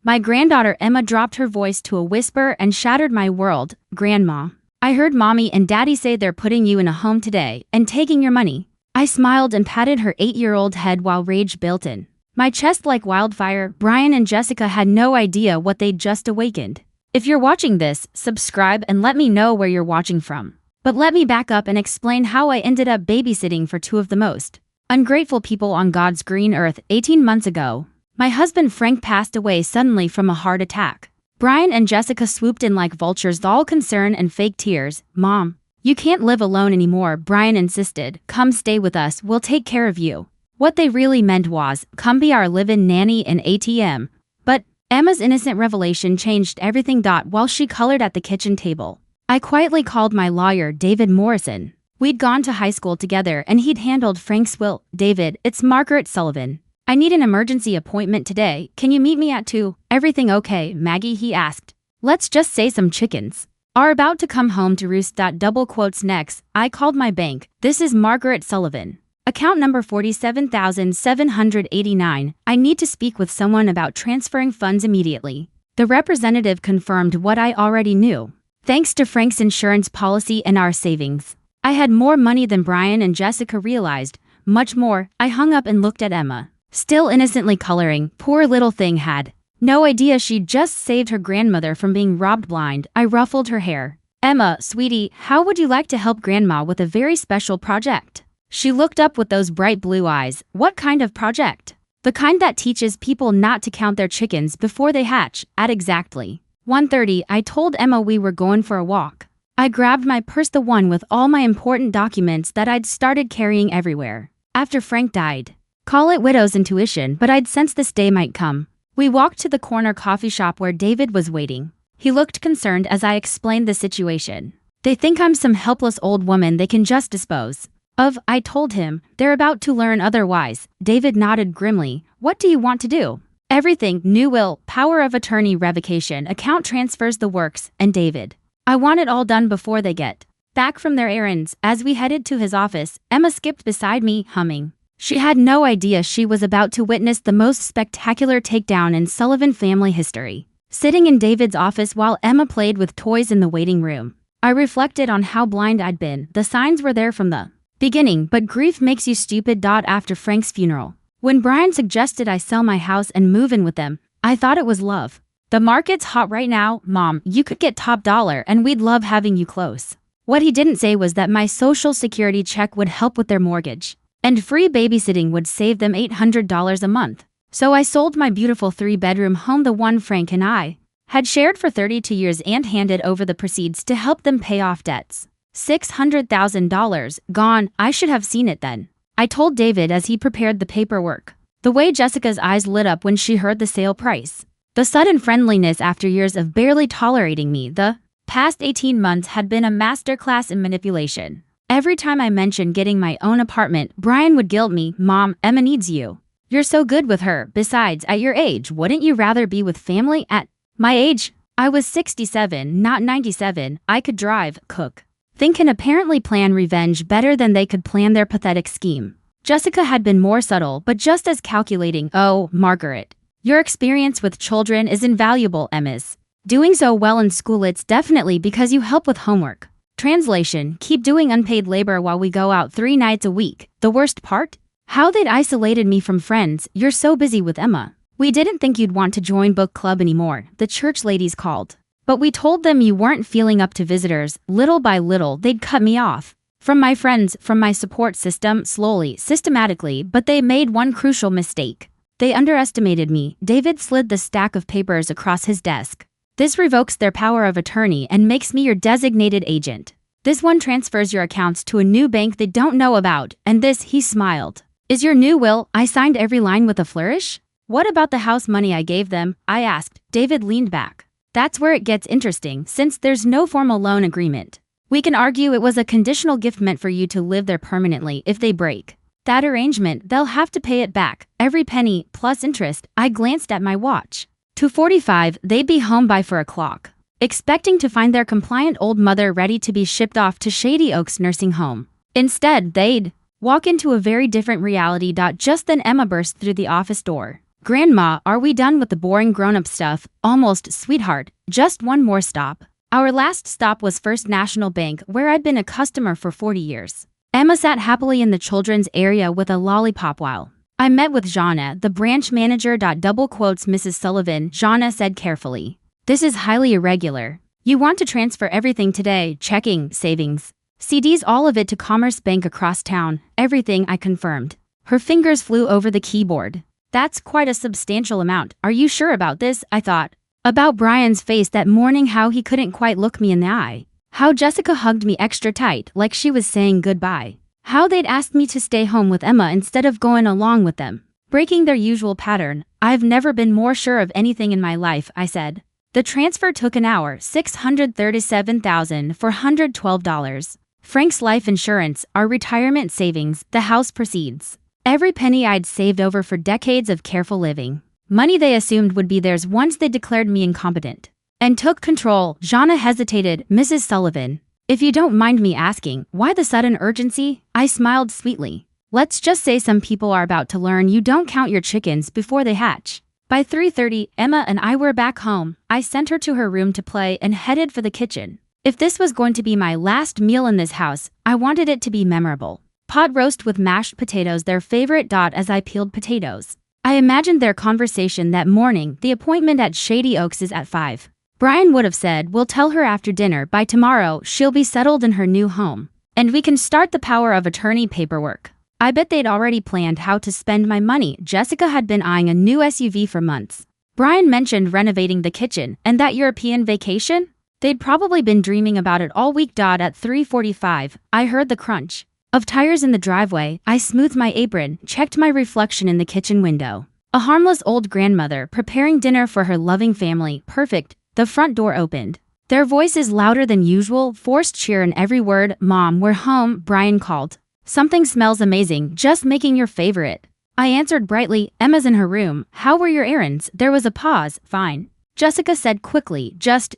My granddaughter Emma dropped her voice to a whisper and shattered my world. Grandma, I heard Mommy and Daddy say they're putting you in a home today and taking your money. I smiled and patted her 8-year-old head while rage built in my chest like wildfire. Brian and Jessica had no idea what they'd just awakened. If you're watching this, subscribe and let me know where you're watching from. But let me back up and explain how I ended up babysitting for two of the most ungrateful people on God's green earth. 18 months ago, my husband Frank passed away suddenly from a heart attack. Brian and Jessica swooped in like vultures, all concern and fake tears. Mom, you can't live alone anymore, Brian insisted. Come stay with us, we'll take care of you. What they really meant was, come be our live-in nanny and ATM. But Emma's innocent revelation changed everything. While she colored at the kitchen table, I quietly called my lawyer, David Morrison. We'd gone to high school together and he'd handled Frank's will. David, it's Margaret Sullivan. I need an emergency appointment today. Can you meet me at 2? Everything okay, Maggie? He asked. Let's just say some chickens are about to come home to roost. Double quotes next. I called my bank. This is Margaret Sullivan. Account number 47,789. I need to speak with someone about transferring funds immediately. The representative confirmed what I already knew. Thanks to Frank's insurance policy and our savings, I had more money than Brian and Jessica realized. Much more. I hung up and looked at Emma, still innocently coloring. Poor little thing had no idea she'd just saved her grandmother from being robbed blind. I ruffled her hair. Emma, sweetie, how would you like to help Grandma with a very special project? She looked up with those bright blue eyes. What kind of project? The kind that teaches people not to count their chickens before they hatch. At exactly 1:30, I told Emma we were going for a walk. I grabbed my purse, the one with all my important documents that I'd started carrying everywhere after Frank died. Call it widow's intuition, but I'd sensed this day might come. We walked to the corner coffee shop where David was waiting. He looked concerned as I explained the situation. They think I'm some helpless old woman they can just dispose of, I told him. They're about to learn otherwise. David nodded grimly. What do you want to do? Everything. New will, power of attorney, revocation, account transfers, the works. And David, I want it all done before they get back from their errands. As we headed to his office, Emma skipped beside me, humming. She had no idea she was about to witness the most spectacular takedown in Sullivan family history. Sitting in David's office while Emma played with toys in the waiting room, I reflected on how blind I'd been. The signs were there from the beginning, but grief makes you stupid. After Frank's funeral, when Brian suggested I sell my house and move in with them, I thought it was love. The market's hot right now, Mom. You could get top dollar and we'd love having you close. What he didn't say was that my social security check would help with their mortgage, and free babysitting would save them $800 a month. So I sold my beautiful 3-bedroom home, the one Frank and I had shared for 32 years, and handed over the proceeds to help them pay off debts. $600,000 gone. I should have seen it then, I told David as he prepared the paperwork. The way Jessica's eyes lit up when she heard the sale price. The sudden friendliness after years of barely tolerating me. The past 18 months had been a masterclass in manipulation. Every time I mentioned getting my own apartment, Brian would guilt me. Mom, Emma needs you. You're so good with her. Besides, at your age, wouldn't you rather be with family? At my age, I was 67, not 97. I could drive, cook, think, and apparently plan revenge better than they could plan their pathetic scheme. Jessica had been more subtle, but just as calculating. Oh, Margaret, your experience with children is invaluable. Emma's doing so well in school. It's definitely because you help with homework. Translation, keep doing unpaid labor while we go out 3 nights a week. The worst part? How they'd isolated me from friends. You're so busy with Emma. We didn't think you'd want to join book club anymore, the church ladies called. But we told them you weren't feeling up to visitors. Little by little, they'd cut me off from my friends, from my support system, slowly, systematically. But they made one crucial mistake. They underestimated me. David slid the stack of papers across his desk. This revokes their power of attorney and makes me your designated agent. This one transfers your accounts to a new bank they don't know about. And this, he smiled, is your new will. I signed every line with a flourish. What about the house money I gave them? I asked. David leaned back. That's where it gets interesting, since there's no formal loan agreement. We can argue it was a conditional gift meant for you to live there permanently. If they break that arrangement, they'll have to pay it back, every penny, plus interest. I glanced at my watch. 2:45, they'd be home by 4 o'clock, expecting to find their compliant old mother ready to be shipped off to Shady Oaks nursing home. Instead, they'd walk into a very different reality. Just then Emma burst through the office door. Grandma, are we done with the boring grown-up stuff? Almost, sweetheart. Just one more stop. Our last stop was First National Bank, where I'd been a customer for 40 years. Emma sat happily in the children's area with a lollipop while I met with Jana, the branch manager. Double quotes Mrs. Sullivan, Jana said carefully. This is highly irregular. You want to transfer everything today, checking, savings, CDs, all of it to Commerce Bank across town. Everything, I confirmed. Her fingers flew over the keyboard. That's quite a substantial amount. Are you sure about this? I thought about Brian's face that morning, how he couldn't quite look me in the eye. How Jessica hugged me extra tight, like she was saying goodbye. How they'd asked me to stay home with Emma instead of going along with them, breaking their usual pattern. I've never been more sure of anything in my life, I said. The transfer took an hour, $637,412. Frank's life insurance, our retirement savings, the house proceeds. Every penny I'd saved over for decades of careful living. Money they assumed would be theirs once they declared me incompetent and took control. Jana hesitated. Mrs. Sullivan, if you don't mind me asking, why the sudden urgency? I smiled sweetly. Let's just say some people are about to learn you don't count your chickens before they hatch. By 3:30, Emma and I were back home. I sent her to her room to play and headed for the kitchen. If this was going to be my last meal in this house, I wanted it to be memorable. Pot roast with mashed potatoes, their favorite. As I peeled potatoes, I imagined their conversation that morning. The appointment at Shady Oaks is at 5. Brian would have said, we'll tell her after dinner. By tomorrow, she'll be settled in her new home, and we can start the power of attorney paperwork. I bet they'd already planned how to spend my money. Jessica had been eyeing a new SUV for months. Brian mentioned renovating the kitchen and that European vacation. They'd probably been dreaming about it all week. At 3:45, I heard the crunch of tires in the driveway. I smoothed my apron, checked my reflection in the kitchen window. A harmless old grandmother preparing dinner for her loving family. Perfect. The front door opened. Their voices louder than usual, forced cheer in every word. Mom, we're home, Brian called. Something smells amazing, just making your favorite. I answered brightly. Emma's in her room. How were your errands? There was a pause. Fine, Jessica said quickly. Just,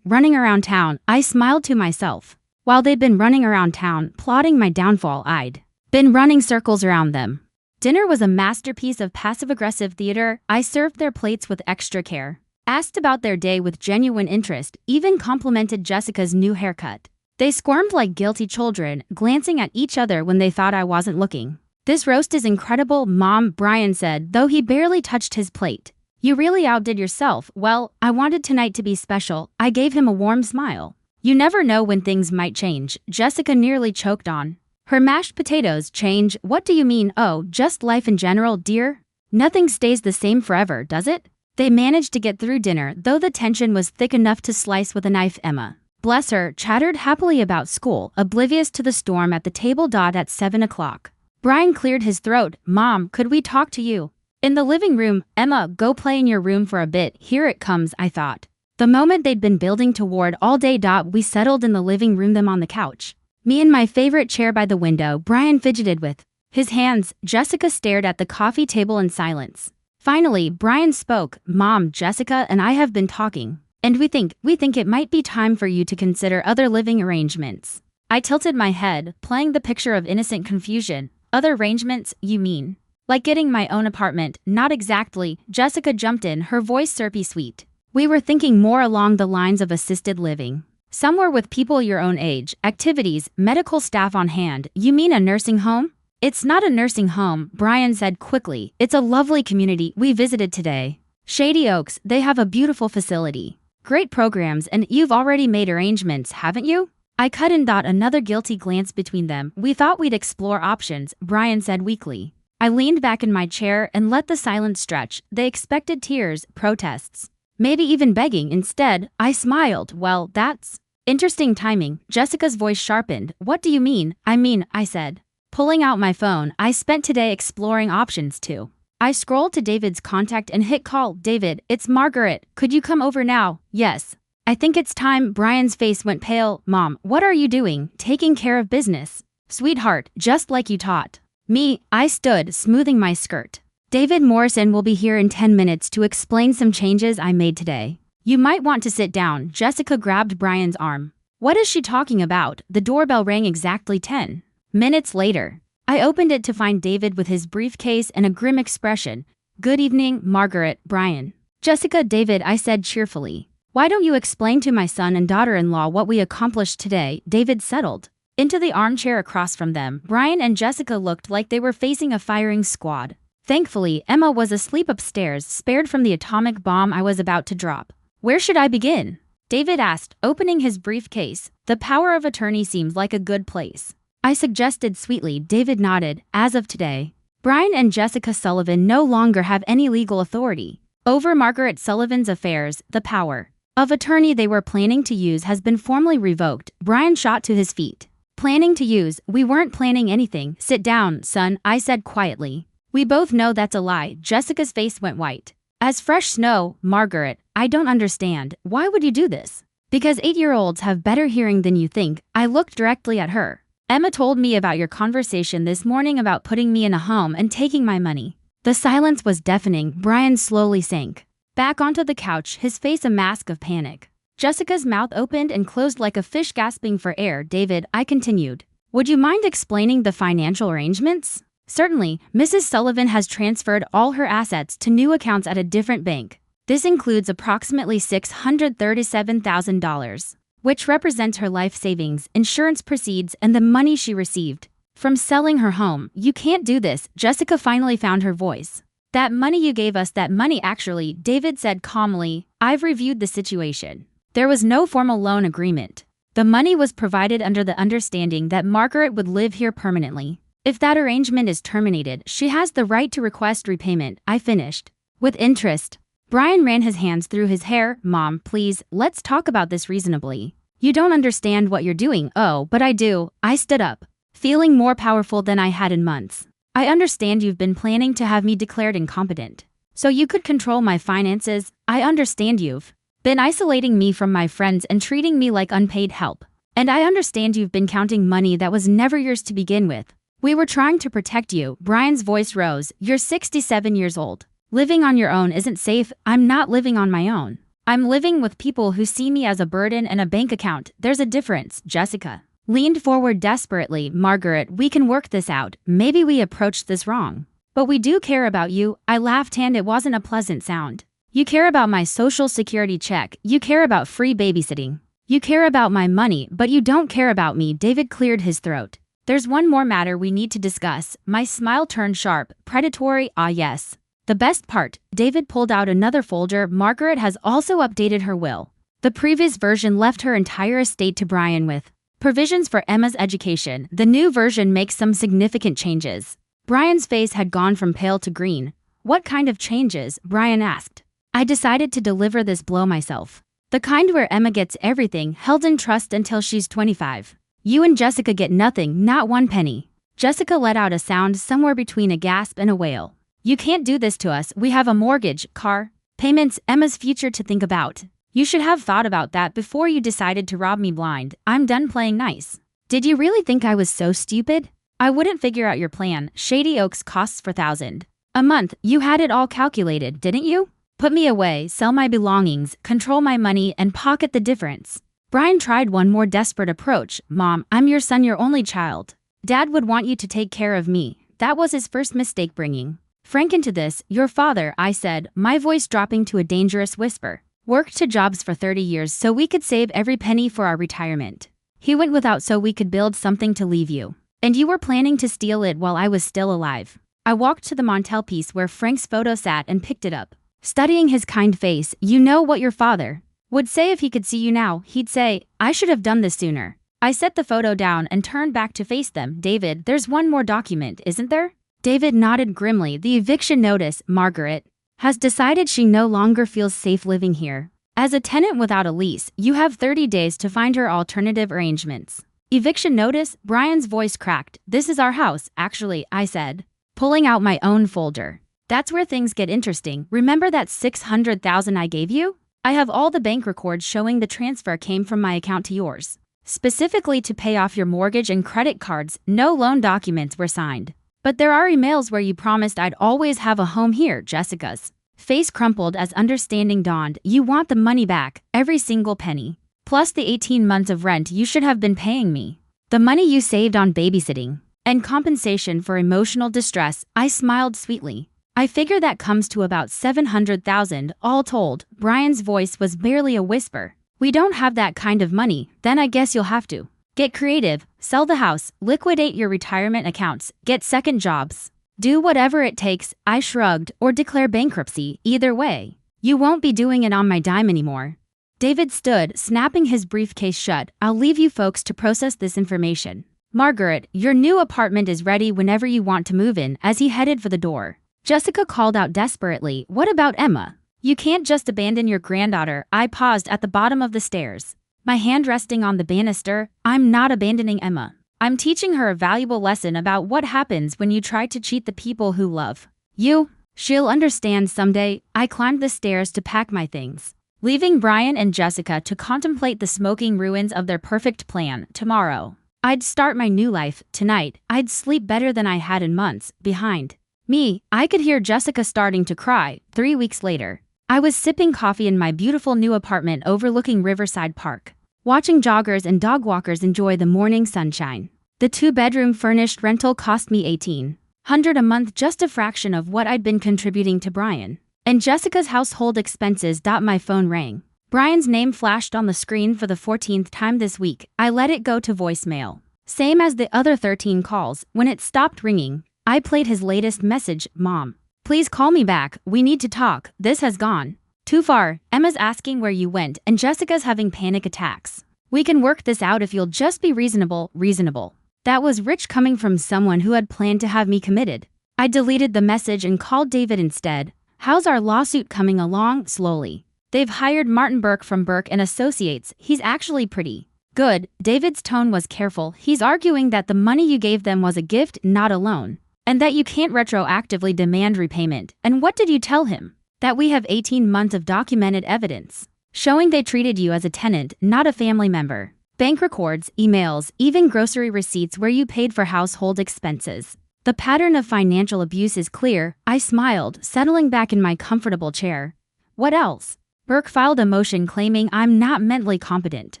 running around town. I smiled to myself. While they'd been running around town, plotting my downfall, I'd been running circles around them. Dinner was a masterpiece of passive-aggressive theater. I served their plates with extra care, asked about their day with genuine interest, even complimented Jessica's new haircut. They squirmed like guilty children, glancing at each other when they thought I wasn't looking. This roast is incredible, Mom, Brian said, though he barely touched his plate. You really outdid yourself. Well, I wanted tonight to be special. I gave him a warm smile. You never know when things might change, Jessica nearly choked on her mashed potatoes. Change? What do you mean? Oh, just life in general, dear. Nothing stays the same forever, does it? They managed to get through dinner, though the tension was thick enough to slice with a knife. Emma, bless her, chattered happily about school, oblivious to the storm at the table. At 7 o'clock, Brian cleared his throat. Mom, could we talk to you? In the living room. Emma, go play in your room for a bit. Here it comes, I thought. The moment they'd been building toward all day. We settled in the living room, them on the couch, me in my favorite chair by the window. Brian fidgeted with his hands. Jessica stared at the coffee table in silence. Finally, Brian spoke. Mom, Jessica and I have been talking, and we think it might be time for you to consider other living arrangements. I tilted my head, playing the picture of innocent confusion. Other arrangements, you mean? Like getting my own apartment? Not exactly, Jessica jumped in, her voice syrupy sweet. We were thinking more along the lines of assisted living. Somewhere with people your own age, activities, medical staff on hand. You mean a nursing home? It's not a nursing home, Brian said quickly. It's a lovely community we visited today. Shady Oaks, they have a beautiful facility, great programs, and you've already made arrangements, haven't you? I cut in. Another guilty glance between them. We thought we'd explore options, Brian said weakly. I leaned back in my chair and let the silence stretch. They expected tears, protests, maybe even begging. Instead, I smiled. Well, that's interesting timing. Jessica's voice sharpened. What do you mean? I said, pulling out my phone. I spent today exploring options too. I scrolled to David's contact and hit call. David, it's Margaret. Could you come over now? Yes. I think it's time. Brian's face went pale. Mom, what are you doing? Taking care of business. Sweetheart, just like you taught me. I stood, smoothing my skirt. David Morrison will be here in 10 minutes to explain some changes I made today. You might want to sit down. Jessica grabbed Brian's arm. What is she talking about? The doorbell rang exactly 10 minutes later. I opened it to find David with his briefcase and a grim expression. Good evening, Margaret, Brian. Jessica, David, I said cheerfully. Why don't you explain to my son and daughter-in-law what we accomplished today? David settled into the armchair across from them. Brian and Jessica looked like they were facing a firing squad. Thankfully, Emma was asleep upstairs, spared from the atomic bomb I was about to drop. Where should I begin? David asked, opening his briefcase. The power of attorney seems like a good place. I suggested sweetly. David nodded. As of today, Brian and Jessica Sullivan no longer have any legal authority over Margaret Sullivan's affairs. The power of attorney they were planning to use has been formally revoked. Brian shot to his feet. Planning to use? We weren't planning anything. Sit down, son, I said quietly. We both know that's a lie. Jessica's face went white as fresh snow. Margaret, I don't understand. Why would you do this? Because 8-year-olds have better hearing than you think. I looked directly at her. Emma told me about your conversation this morning about putting me in a home and taking my money. The silence was deafening. Brian slowly sank back onto the couch, his face a mask of panic. Jessica's mouth opened and closed like a fish gasping for air. David, I continued. Would you mind explaining the financial arrangements? Certainly, Mrs. Sullivan has transferred all her assets to new accounts at a different bank. This includes approximately $637,000, which represents her life savings, insurance proceeds, and the money she received from selling her home. You can't do this. Jessica finally found her voice. That money you gave us, that money actually, David said calmly. I've reviewed the situation. There was no formal loan agreement. The money was provided under the understanding that Margaret would live here permanently. If that arrangement is terminated, she has the right to request repayment. I finished. With interest. Brian ran his hands through his hair. Mom, please, let's talk about this reasonably. You don't understand what you're doing. Oh, but I do. I stood up, feeling more powerful than I had in months. I understand you've been planning to have me declared incompetent, so you could control my finances. I understand you've been isolating me from my friends and treating me like unpaid help. And I understand you've been counting money that was never yours to begin with. We were trying to protect you. Brian's voice rose. You're 67 years old. Living on your own isn't safe. I'm not living on my own. I'm living with people who see me as a burden and a bank account. There's a difference. Jessica leaned forward desperately. Margaret, we can work this out. Maybe we approached this wrong, but we do care about you. I laughed, and it wasn't a pleasant sound. You care about my social security check. You care about free babysitting. You care about my money, but you don't care about me. David cleared his throat. There's one more matter we need to discuss. My smile turned sharp, predatory. Ah, yes. The best part. David pulled out another folder. Margaret has also updated her will. The previous version left her entire estate to Brian with provisions for Emma's education. The new version makes some significant changes. Brian's face had gone from pale to green. What kind of changes? Brian asked. I decided to deliver this blow myself. The kind where Emma gets everything, held in trust until she's 25. You and Jessica get nothing, not one penny. Jessica let out a sound somewhere between a gasp and a wail. You can't do this to us. We have a mortgage, car, payments, Emma's future to think about. You should have thought about that before you decided to rob me blind. I'm done playing nice. Did you really think I was so stupid? I wouldn't figure out your plan. Shady Oaks costs $4,000 a month. You had it all calculated, didn't you? Put me away, sell my belongings, control my money, and pocket the difference. Brian tried one more desperate approach. Mom, I'm your son, your only child. Dad would want you to take care of me. That was his first mistake, bringing Frank into this. Your father, I said, my voice dropping to a dangerous whisper, worked 2 jobs for 30 years so we could save every penny for our retirement. He went without so we could build something to leave you. And you were planning to steal it while I was still alive. I walked to the mantelpiece where Frank's photo sat and picked it up, studying his kind face. You know what your father would say if he could see you now? He'd say, I should have done this sooner. I set the photo down and turned back to face them. David, there's one more document, isn't there? David nodded grimly. The eviction notice. Margaret has decided she no longer feels safe living here. As a tenant without a lease, you have 30 days to find her alternative arrangements. Eviction notice? Brian's voice cracked. This is our house, actually, I said, pulling out my own folder. That's where things get interesting. Remember that $600,000 I gave you? I have all the bank records showing the transfer came from my account to yours, specifically to pay off your mortgage and credit cards. No loan documents were signed. But there are emails where you promised I'd always have a home here. Jessica's face crumpled as understanding dawned. You want the money back, every single penny, plus the 18 months of rent you should have been paying me. The money you saved on babysitting and compensation for emotional distress. I smiled sweetly. I figure that comes to about 700,000 all told. Brian's voice was barely a whisper. We don't have that kind of money, then I guess you'll have to get creative, sell the house, liquidate your retirement accounts, get second jobs. Do whatever it takes, I shrugged, or declare bankruptcy. Either way, you won't be doing it on my dime anymore. David stood, snapping his briefcase shut. I'll leave you folks to process this information. Margaret, your new apartment is ready whenever you want to move in. As he headed for the door, Jessica called out desperately, what about Emma? You can't just abandon your granddaughter. I paused at the bottom of the stairs, my hand resting on the banister. I'm not abandoning Emma. I'm teaching her a valuable lesson about what happens when you try to cheat the people who love you. She'll understand someday. I climbed the stairs to pack my things, leaving Brian and Jessica to contemplate the smoking ruins of their perfect plan. Tomorrow, I'd start my new life. Tonight, I'd sleep better than I had in months. Behind me, I could hear Jessica starting to cry. 3 weeks later, I was sipping coffee in my beautiful new apartment overlooking Riverside Park, watching joggers and dog walkers enjoy the morning sunshine. The 2-bedroom furnished rental cost me $1,800 a month, just a fraction of what I'd been contributing to Brian and Jessica's household expenses. My phone rang. Brian's name flashed on the screen for the 14th time this week. I let it go to voicemail, same as the other 13 calls. When it stopped ringing, I played his latest message. Mom, please call me back. We need to talk. This has gone too far. Emma's asking where you went, and Jessica's having panic attacks. We can work this out if you'll just be reasonable. Reasonable. That was rich coming from someone who had planned to have me committed. I deleted the message and called David instead. How's our lawsuit coming along? Slowly. They've hired Martin Burke from Burke and Associates. He's actually pretty good. David's tone was careful. He's arguing that the money you gave them was a gift, not a loan, and that you can't retroactively demand repayment. And what did you tell him? That we have 18 months of documented evidence showing they treated you as a tenant, not a family member. Bank records, emails, even grocery receipts where you paid for household expenses. The pattern of financial abuse is clear. I smiled, settling back in my comfortable chair. What else? Burke filed a motion claiming I'm not mentally competent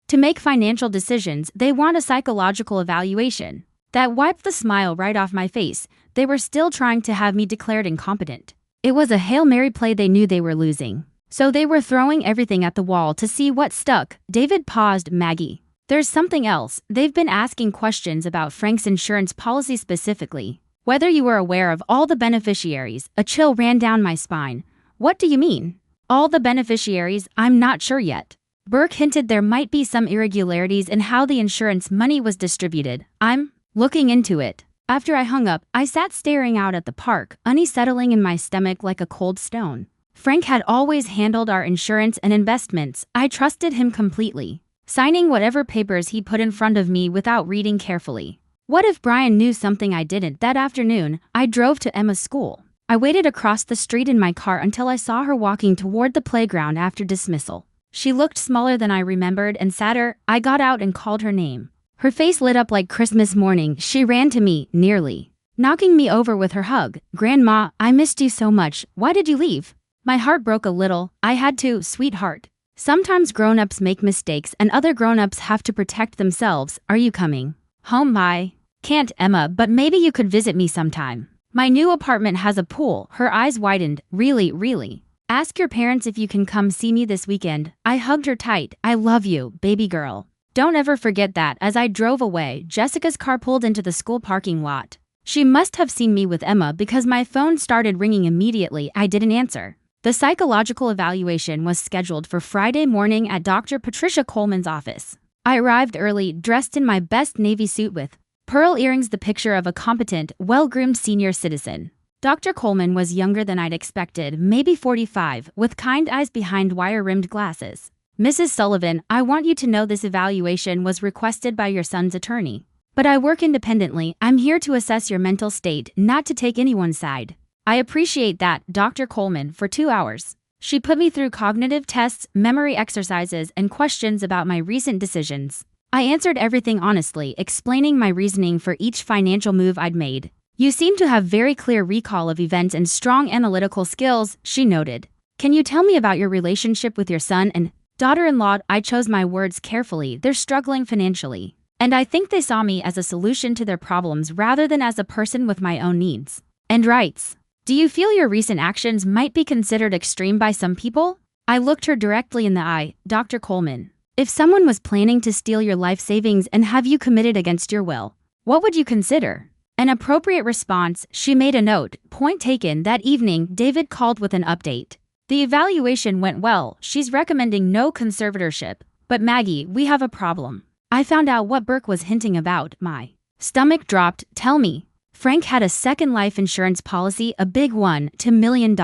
to make financial decisions. They want a psychological evaluation. That wiped the smile right off my face. They were still trying to have me declared incompetent. It was a Hail Mary play. They knew they were losing, so they were throwing everything at the wall to see what stuck. David paused. Maggie, there's something else. They've been asking questions about Frank's insurance policy, specifically whether you were aware of all the beneficiaries. A chill ran down my spine. What do you mean? All the beneficiaries? I'm not sure yet. Burke hinted there might be some irregularities in how the insurance money was distributed. I'm looking into it. After I hung up, I sat staring out at the park, unease settling in my stomach like a cold stone. Frank had always handled our insurance and investments. I trusted him completely, signing whatever papers he put in front of me without reading carefully. What if Brian knew something I didn't? That afternoon, I drove to Emma's school. I waited across the street in my car until I saw her walking toward the playground after dismissal. She looked smaller than I remembered and sadder. I got out and called her name. Her face lit up like Christmas morning. She ran to me, nearly knocking me over with her hug. Grandma, I missed you so much. Why did you leave? My heart broke a little. I had to, sweetheart. Sometimes grown-ups make mistakes and other grown-ups have to protect themselves. Are you coming home? I can't, Emma, but maybe you could visit me sometime. My new apartment has a pool. Her eyes widened. Really, really? Ask your parents if you can come see me this weekend. I hugged her tight. I love you, baby girl. Don't ever forget that. As I drove away, Jessica's car pulled into the school parking lot. She must have seen me with Emma because my phone started ringing immediately. I didn't answer. The psychological evaluation was scheduled for Friday morning at Dr. Patricia Coleman's office. I arrived early, dressed in my best navy suit with pearl earrings, the picture of a competent, well-groomed senior citizen. Dr. Coleman was younger than I'd expected, maybe 45, with kind eyes behind wire-rimmed glasses. Mrs. Sullivan, I want you to know this evaluation was requested by your son's attorney. But I work independently. I'm here to assess your mental state, not to take anyone's side. I appreciate that, Dr. Coleman. For 2 hours, she put me through cognitive tests, memory exercises, and questions about my recent decisions. I answered everything honestly, explaining my reasoning for each financial move I'd made. You seem to have very clear recall of events and strong analytical skills, she noted. Can you tell me about your relationship with your son and daughter-in-law? I chose my words carefully. They're struggling financially, and I think they saw me as a solution to their problems rather than as a person with my own needs and rights. Do you feel your recent actions might be considered extreme by some people? I looked her directly in the eye. Dr. Coleman. If someone was planning to steal your life savings and have you committed against your will, what would you consider an appropriate response? She made a note. Point taken. That evening, David called with an update. The evaluation went well. She's recommending no conservatorship. But Maggie, we have a problem. I found out what Burke was hinting about. My stomach dropped. Tell me. Frank had a second life insurance policy, a big one, $2 million.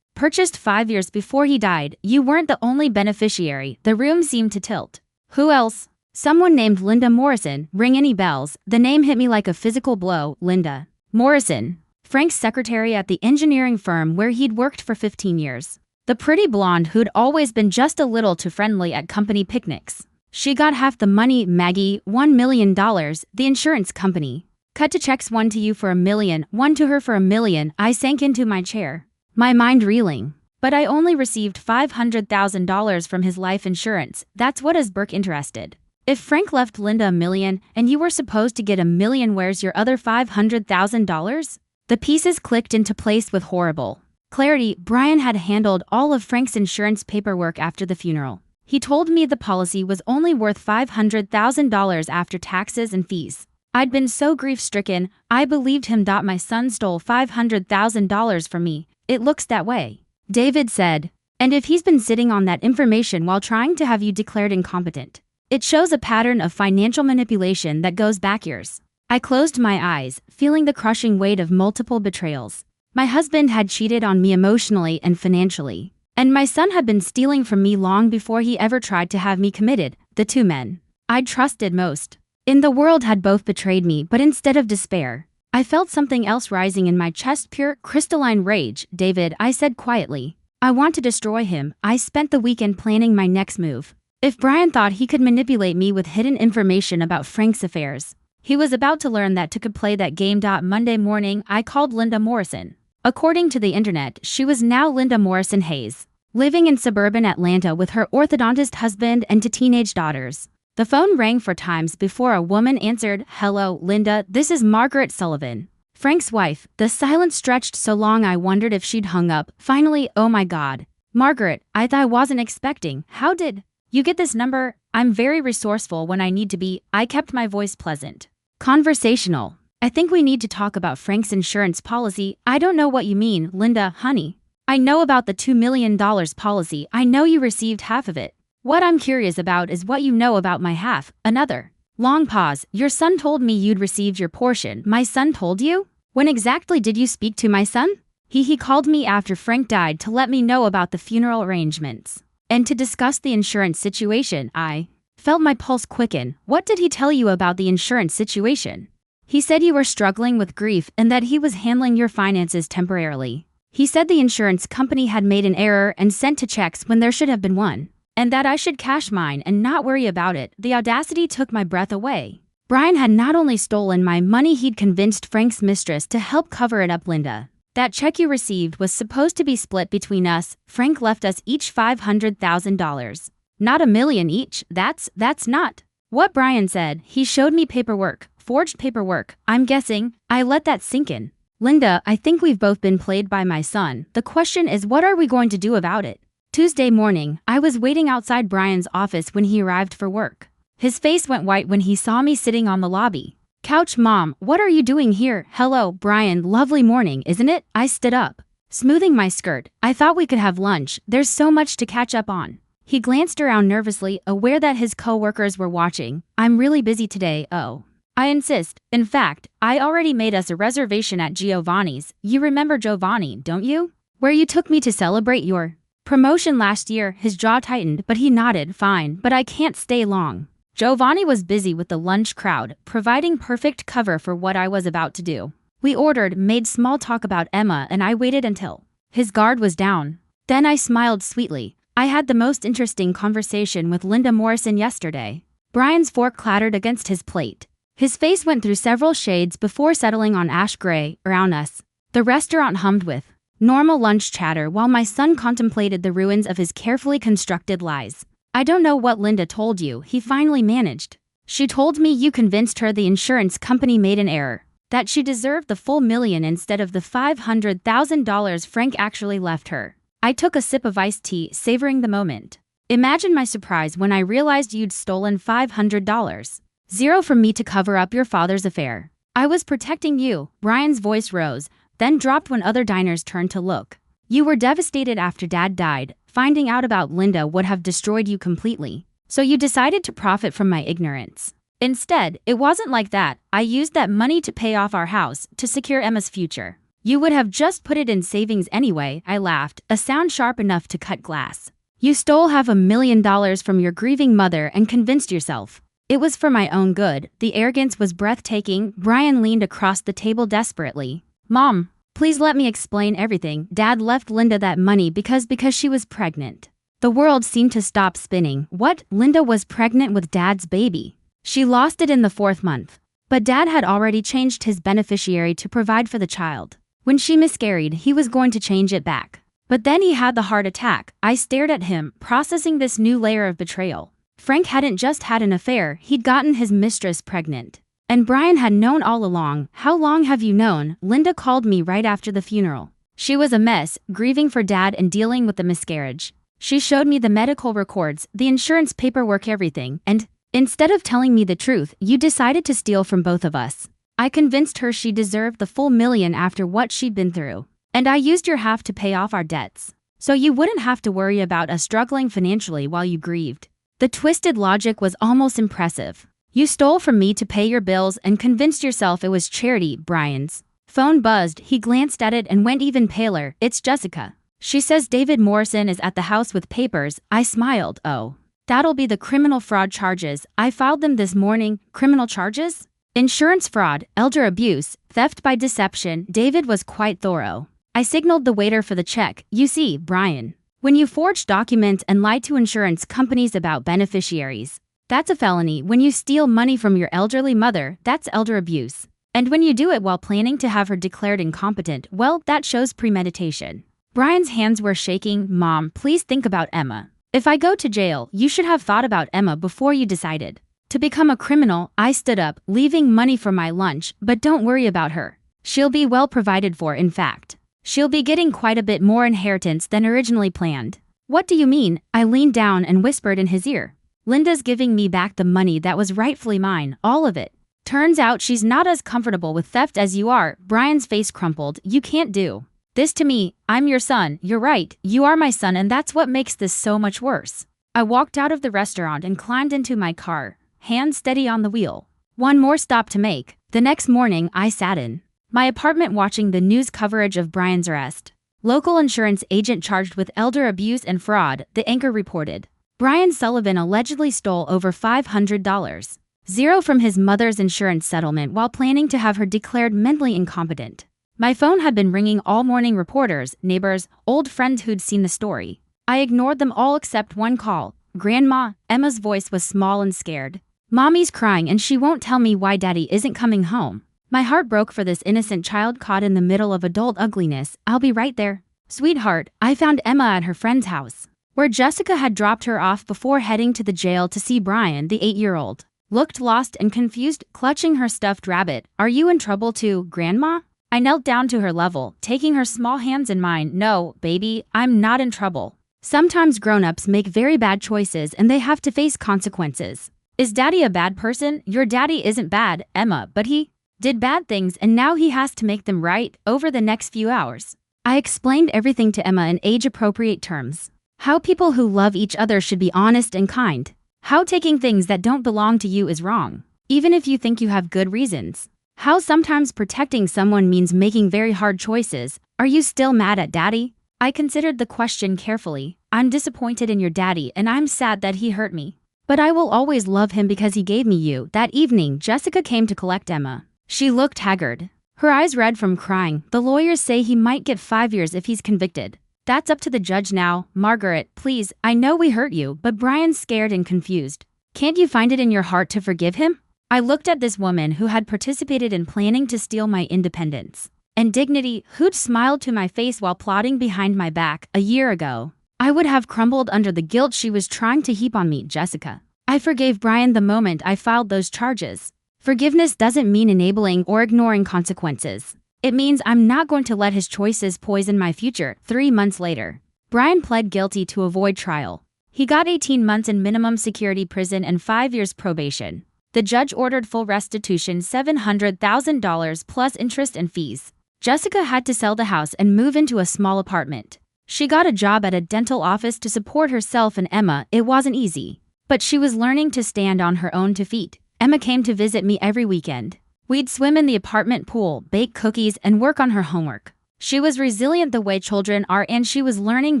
Purchased 5 years before he died. You weren't the only beneficiary. The room seemed to tilt. Who else? Someone named Linda Morrison. Ring any bells? The name hit me like a physical blow. Linda Morrison. Frank's secretary at the engineering firm where he'd worked for 15 years. The pretty blonde who'd always been just a little too friendly at company picnics. She got half the money. Maggie, $1 million. The insurance company cut to checks, one to you for $1 million, one to her for $1 million. I sank into my chair, my mind reeling. But I only received $500,000 from his life insurance. That's what has Burke interested. If Frank left Linda $1 million and you were supposed to get $1 million, where's your other $500,000? The pieces clicked into place with horrible clarity. Brian had handled all of Frank's insurance paperwork after the funeral. He told me the policy was only worth $500,000 after taxes and fees. I'd been so grief-stricken, I believed him. My son stole $500,000 from me. It looks that way, David said. And if he's been sitting on that information while trying to have you declared incompetent, it shows a pattern of financial manipulation that goes back years. I closed my eyes, feeling the crushing weight of multiple betrayals. My husband had cheated on me emotionally and financially. And my son had been stealing from me long before he ever tried to have me committed. The two men I'd trusted most in the world had both betrayed me, but instead of despair, I felt something else rising in my chest, pure, crystalline rage. David, I said quietly, I want to destroy him. I spent the weekend planning my next move. If Brian thought he could manipulate me with hidden information about Frank's affairs, he was about to learn that to could play that game. Monday morning, I called Linda Morrison. According to the internet, she was now Linda Morrison Hayes, living in suburban Atlanta with her orthodontist husband and two teenage daughters. The phone rang 4 times before a woman answered. Hello, Linda, this is Margaret Sullivan, Frank's wife. The silence stretched so long I wondered if she'd hung up. Finally, oh my God. Margaret, I wasn't expecting. How did you get this number? I'm very resourceful when I need to be. I kept my voice pleasant, conversational. I think we need to talk about Frank's insurance policy. I don't know what you mean, Linda, honey. I know about the $2 million policy. I know you received half of it. What I'm curious about is what you know about my half. Another long pause. Your son told me you'd received your portion. My son told you? When exactly did you speak to my son? He called me after Frank died to let me know about the funeral arrangements and to discuss the insurance situation. I felt my pulse quicken. What did he tell you about the insurance situation? He said you were struggling with grief and that he was handling your finances temporarily. He said the insurance company had made an error and sent 2 checks when there should have been 1. And that I should cash mine and not worry about it. The audacity took my breath away. Brian had not only stolen my money, he'd convinced Frank's mistress to help cover it up. Linda, that check you received was supposed to be split between us. Frank left us each $500,000. Not $1 million each. That's not what Brian said. He showed me paperwork, forged paperwork. I'm guessing. I let that sink in. Linda, I think we've both been played by my son. The question is, what are we going to do about it? Tuesday morning, I was waiting outside Brian's office when he arrived for work. His face went white when he saw me sitting on the lobby couch. Mom, what are you doing here? Hello, Brian, lovely morning, isn't it? I stood up, smoothing my skirt. I thought we could have lunch. There's so much to catch up on. He glanced around nervously, aware that his co-workers were watching. I'm really busy today. Oh, I insist. In fact, I already made us a reservation at Giovanni's. You remember Giovanni, don't you? Where you took me to celebrate your promotion last year. His jaw tightened, but he nodded. Fine, but I can't stay long. Giovanni was busy with the lunch crowd, providing perfect cover for what I was about to do. We ordered, made small talk about Emma, and I waited until his guard was down. Then I smiled sweetly. I had the most interesting conversation with Linda Morrison yesterday. Brian's fork clattered against his plate. His face went through several shades before settling on ash gray. Around us, the restaurant hummed with normal lunch chatter while my son contemplated the ruins of his carefully constructed lies. I don't know what Linda told you, he finally managed. She told me you convinced her the insurance company made an error. that she deserved the full million instead of the $500,000 Frank actually left her. I took a sip of iced tea, savoring the moment. Imagine my surprise when I realized you'd stolen $500. Zero from me to cover up your father's affair. I was protecting you. Brian's voice rose, then dropped when other diners turned to look. You were devastated after Dad died. Finding out about Linda would have destroyed you completely. So you decided to profit from my ignorance. Instead, it wasn't like that. I used that money to pay off our house, to secure Emma's future. You would have just put it in savings anyway, I laughed, a sound sharp enough to cut glass. You stole $500,000 from your grieving mother and convinced yourself it was for my own good. The arrogance was breathtaking. Brian leaned across the table desperately. Mom, please let me explain everything. Dad left Linda that money because she was pregnant. The world seemed to stop spinning. What? Linda was pregnant with Dad's baby. She lost it in the 4th month. But Dad had already changed his beneficiary to provide for the child. When she miscarried, he was going to change it back. But then he had the heart attack. I stared at him, processing this new layer of betrayal. Frank hadn't just had an affair, he'd gotten his mistress pregnant. And Brian had known all along. How long have you known? Linda called me right after the funeral. She was a mess, grieving for Dad and dealing with the miscarriage. She showed me the medical records, the insurance paperwork, everything, and instead of telling me the truth, you decided to steal from both of us. I convinced her she deserved the full million after what she'd been through. And I used your half to pay off our debts. So you wouldn't have to worry about us struggling financially while you grieved. The twisted logic was almost impressive. You stole from me to pay your bills and convinced yourself it was charity. Brian's phone buzzed. He glanced at it and went even paler. It's Jessica. She says David Morrison is at the house with papers. I smiled. Oh, that'll be the criminal fraud charges. I filed them this morning. Criminal charges? Insurance fraud, elder abuse, theft by deception. David was quite thorough. I signaled the waiter for the check. You see, Brian, when you forge documents and lie to insurance companies about beneficiaries, that's a felony. When you steal money from your elderly mother, that's elder abuse. And when you do it while planning to have her declared incompetent, well, that shows premeditation. Brian's hands were shaking. Mom, please think about Emma. If I go to jail, you should have thought about Emma before you decided to become a criminal. I stood up, leaving money for my lunch, but don't worry about her. She'll be well provided for. In fact, she'll be getting quite a bit more inheritance than originally planned. What do you mean? I leaned down and whispered in his ear. Linda's giving me back the money that was rightfully mine, all of it. Turns out she's not as comfortable with theft as you are. Brian's face crumpled. You can't do this to me. I'm your son. You're right. You are my son, and that's what makes this so much worse. I walked out of the restaurant and climbed into my car, hands steady on the wheel. One more stop to make. The next morning, I sat in my apartment watching the news coverage of Brian's arrest. Local insurance agent charged with elder abuse and fraud, the anchor reported. Brian Sullivan allegedly stole over $500. Zero from his mother's insurance settlement while planning to have her declared mentally incompetent. My phone had been ringing all morning. Reporters, neighbors, old friends who'd seen the story. I ignored them all except one call. Grandma. Emma's voice was small and scared. Mommy's crying and she won't tell me why Daddy isn't coming home. My heart broke for this innocent child caught in the middle of adult ugliness. I'll be right there. Sweetheart, I found Emma at her friend's house, where Jessica had dropped her off before heading to the jail to see Brian. The 8-year-old looked lost and confused, clutching her stuffed rabbit. Are you in trouble too, Grandma? I knelt down to her level, taking her small hands in mine. No, baby, I'm not in trouble. Sometimes grown-ups make very bad choices and they have to face consequences. Is Daddy a bad person? Your daddy isn't bad, Emma, but he did bad things and now he has to make them right. Over the next few hours, I explained everything to Emma in age-appropriate terms. How people who love each other should be honest and kind. How taking things that don't belong to you is wrong, even if you think you have good reasons. How sometimes protecting someone means making very hard choices. Are you still mad at Daddy? I considered the question carefully. I'm disappointed in your daddy and I'm sad that he hurt me. But I will always love him because he gave me you. That evening, Jessica came to collect Emma. She looked haggard, her eyes red from crying. The lawyers say he might get 5 years if he's convicted. That's up to the judge now. Margaret, please, I know we hurt you, but Brian's scared and confused. Can't you find it in your heart to forgive him? I looked at this woman who had participated in planning to steal my independence and dignity, who'd smiled to my face while plotting behind my back. A year ago, I would have crumbled under the guilt she was trying to heap on me. Jessica, I forgave Brian the moment I filed those charges. Forgiveness doesn't mean enabling or ignoring consequences. It means I'm not going to let his choices poison my future. 3 months later, Brian pled guilty to avoid trial. He got 18 months in minimum security prison and 5 years probation. The judge ordered full restitution, $700,000 plus interest and fees. Jessica had to sell the house and move into a small apartment. She got a job at a dental office to support herself and Emma. It wasn't easy, but she was learning to stand on her own 2 feet. Emma came to visit me every weekend. We'd swim in the apartment pool, bake cookies, and work on her homework. She was resilient the way children are, and she was learning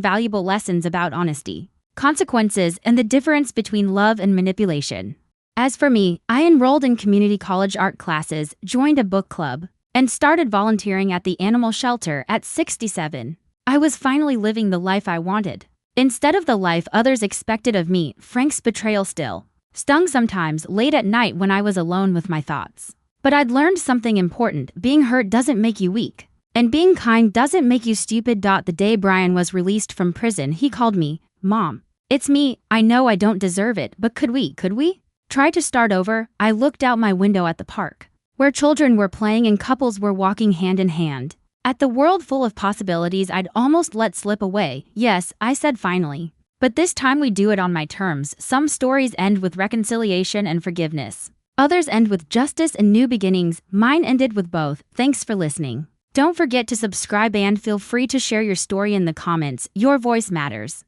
valuable lessons about honesty, consequences, and the difference between love and manipulation. As for me, I enrolled in community college art classes, joined a book club, and started volunteering at the animal shelter at 67. I was finally living the life I wanted, instead of the life others expected of me. Frank's betrayal still stung sometimes late at night when I was alone with my thoughts. But I'd learned something important: being hurt doesn't make you weak, and being kind doesn't make you stupid. The day Brian was released from prison, he called me, "Mom, it's me. I know I don't deserve it, but could we try to start over?" I looked out my window at the park, where children were playing and couples were walking hand in hand. At the world full of possibilities I'd almost let slip away. "Yes," I said finally, "but this time we do it on my terms." Some stories end with reconciliation and forgiveness. Others end with justice and new beginnings. Mine ended with both. Thanks for listening. Don't forget to subscribe and feel free to share your story in the comments. Your voice matters.